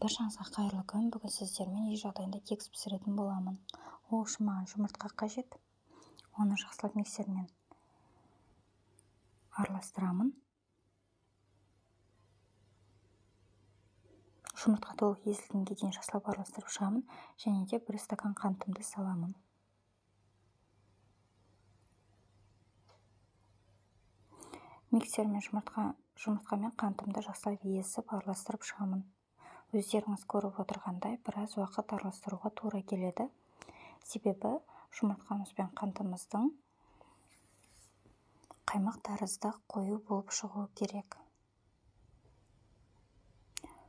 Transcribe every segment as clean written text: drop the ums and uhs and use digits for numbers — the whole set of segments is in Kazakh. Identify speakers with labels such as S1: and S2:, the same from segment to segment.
S1: Баршаңызға қайырлы күн. Бүгін сіздермен үй жағдайында кекс пісіретін боламын. Ол үшін маған жұмыртқа қажет. Оны жақсылап миксермен араластырамын. Жұмыртқа толық езілгенге дейін жақсылап араластырып шығамын, және де 1 стакан қантымды саламын. Миксермен жұмыртқамен қантымды жақсылап езіп араластырып шығамын. Өздеріңіз көріп отырғандай, біраз уақыт араластыруға тура келеді. Себебі жұмыртқамыз бен қантымыздың қаймақ тәрізді қою болып шығуы керек.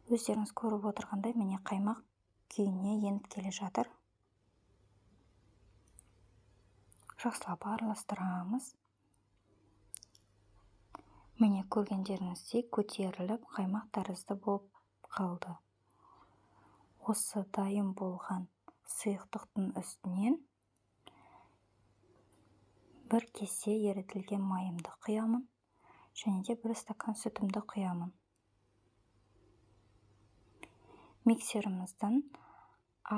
S1: Өздеріңіз көріп отырғандай, міне қаймақ күйіне еніп келе жатыр. Жақсылап араластырамыз. Міне көргендеріңіздей көтеріліп, қаймақ тәрізді болып қалды. Осы дайын болған сұйықтықтың үстінен 1 кесе ерітілген майымды құямын, және де 1 стакан сүтімді құямын. Миксеріміздің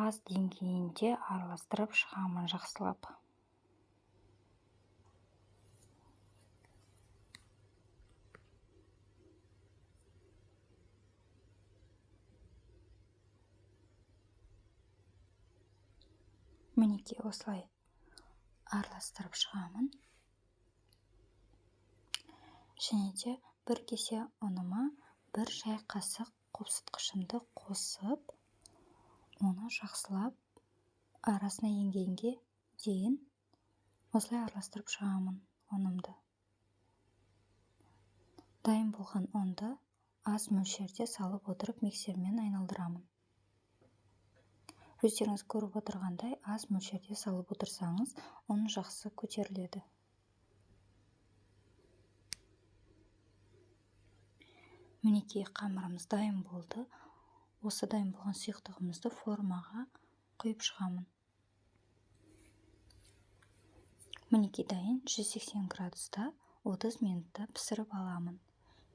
S1: аз деңгейінде араластырып шығамын жақсылап. Мінекей осылай араластырып шығамын. Және де 1 кесе ұныма 1 шай қасық қопсытқышымды қосып, оны жақсылап арасына енгенге дейін осылай араластырып шығамын ұнымды. Дайын болған ұнды аз мөлшерде салып отырып миксермен айналдырамын. Өздеріңіз көріп отырғандай, аз мөлшерде салып отырсаңыз, ұн жақсы көтеріледі. Мінекей қамырымыз дайын болды. Осы дайын болған сұйықтығымызды формаға құйып шығамын. Мінекей дайын 180 градуста 30 минутта пісіріп аламын.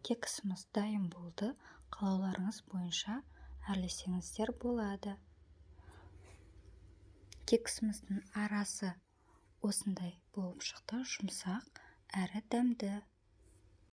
S1: Кексіміз дайын болды. Қалауларыңыз бойынша әрлесеңіздер болады. Кексіміздің арасы осындай болып шықты, жұмсақ әрі дәмді.